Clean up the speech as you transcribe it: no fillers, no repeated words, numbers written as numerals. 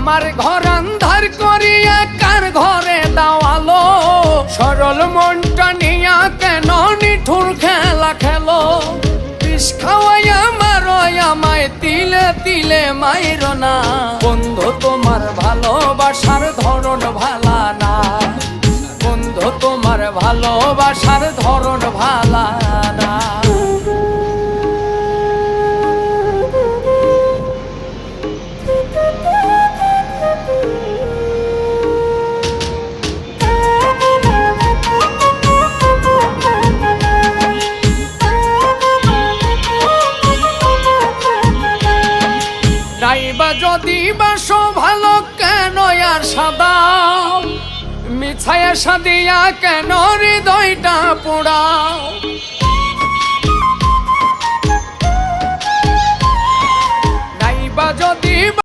আমার ঘর আন্ধার করিয়া কার ঘরে দাওয়ালো, সরল মনটা নিয়া কেন নিঠুর খেলা খেলো। বিষ খাওয়াইয়া মারো আমায় তিলে তিলে মাইরো না, বন্ধু তোমার ভালোবাসার ধরন ভালা না, বন্ধু তোমার ভালোবাসার ধরন ভালা না। নাইবা যদি বাসো ভালো কেন আর সাদাও, মিছায়া সাদিয়া কেন হৃদয়টা পোড়াও।